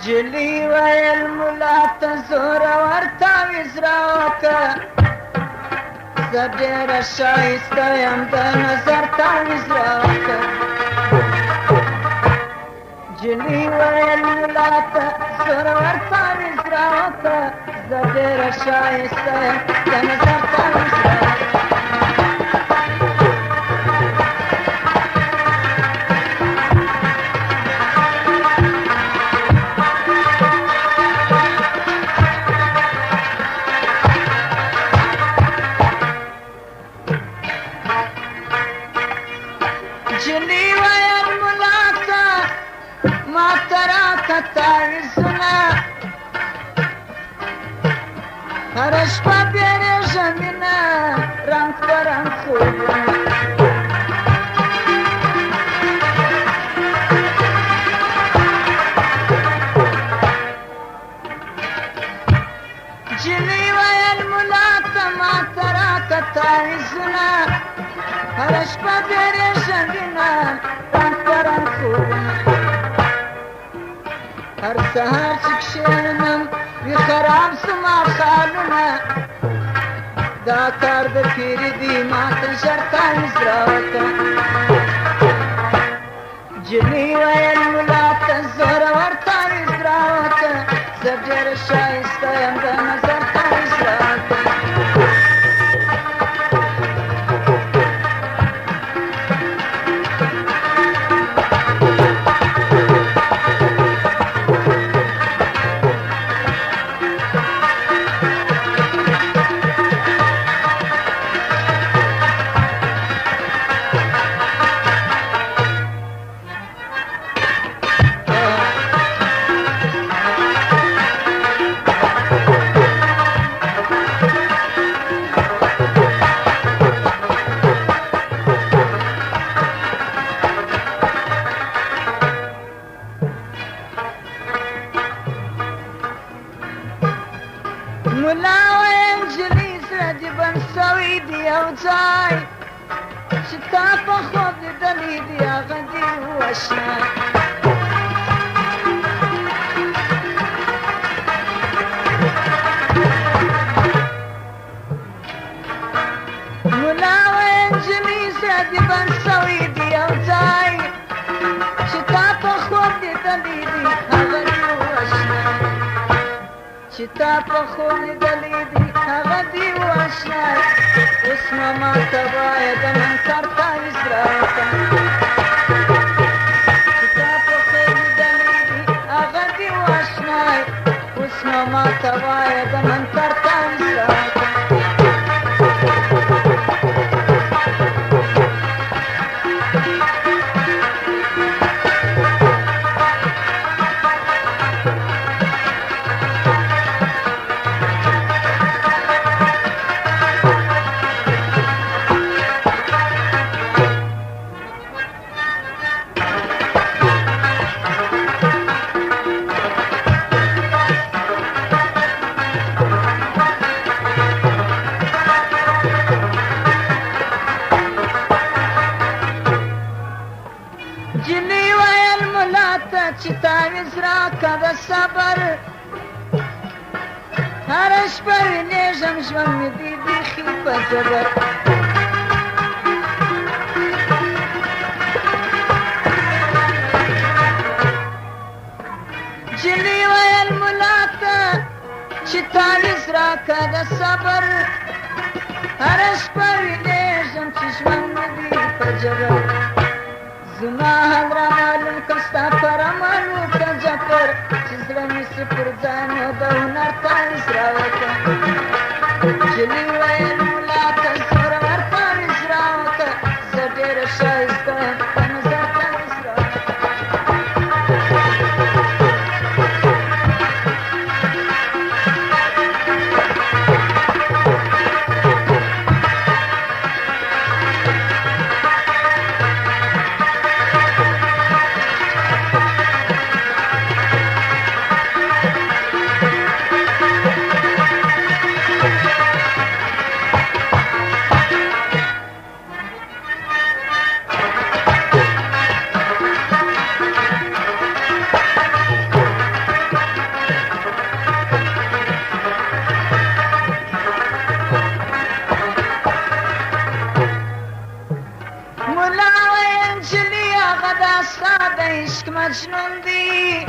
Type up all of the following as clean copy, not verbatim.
جلی ویل ملا ته زور ورته وزراوکه زه ډېره ښایسته یم د نظر ته وزراوکه جلی ویل ملا ته زور ورته وزراوکه زه ډېره ښایسته یم د نظر ته وزراوکه جلی ویل ملا ته ما ته راکه تعویضونه هره شپه بیریږم مینه رنګ په رنګ خوبونه جلی ویل ملا ته ما ته راکه تعویضونه هره شپه بیریږم مینه رنګ په رنګ خوبونه هر سهار چې کښېنم وي خراب زما خیالونه دا کار د پیري دی ما ته ژر تعویض راوکه جلی ویل ملا ته زوره ور تعویض راوکه زه ډېره ښایسته یم د نظر تعویض راوکه ملا ویل نجلۍ زړه دې بند سوی دی یو ځای چې تا په خوب لیدلی دی هغه دې ووژنه ملا ویل نجلۍ زړه دې بند سوی دی یو ځای چې تا په خوب لیدلی دی هغه دې ووژنه چې تا په خوب لیدلی دی هغه دې ووژنه اوس نو ماته باید د منصر تعویض راوکه چې تا په خوب لیدلی دی هغه دې ووژنه اوس نو ماته باید د منصر تعویض راوکه جلی ویل ملا ته چې تعویض راکه د صبر هره شپه وینېږم ژوند مې دی بیخي په جبر جلی ویل ملا ته چې تعویض راکه د صبر هره شپه وینېږم چې ژوند مې دی په جبر زما حال را معلوم که ستا پر عمل وکړه جفر چې زړه مې سي پر ځای نو د هنر تعویض راوکړه جلی ویل ملا ته زوره ور تعویض راوکړه زه ډېره ښایسته یم د نظر تعویض راوکړه مجنون دی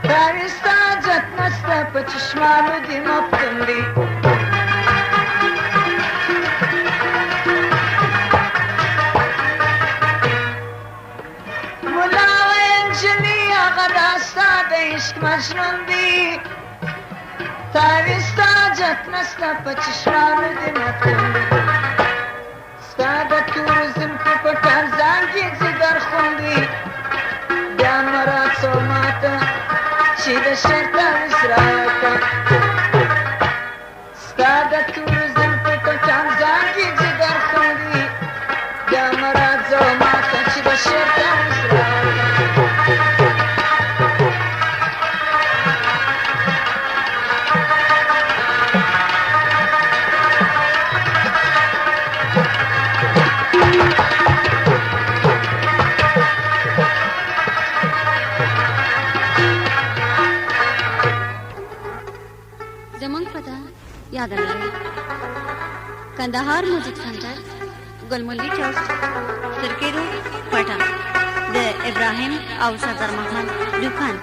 تاویستا جت نستا په چشمانو دی مفتون دی ملا و انجلی آغا داستا د عشق مجنون دی تاویستا جت نستا په چشمانو دی مفتون دی ستا د تورو زلفو په ټرزان کې ځیګر خوندي بیا مراتو ماته چې د شعر تعویض راکړه ستا د تورو زلفو په ټرزان کې ځیګر خوندي بیا مراتو ماته چې د شعر تعویض راکړه زمونږ پته یاد لرئ کندهار میوزیک سنټر ګلمولي چوک سرکې روډ کوټه د ابراهیم او سردار محمد دوکان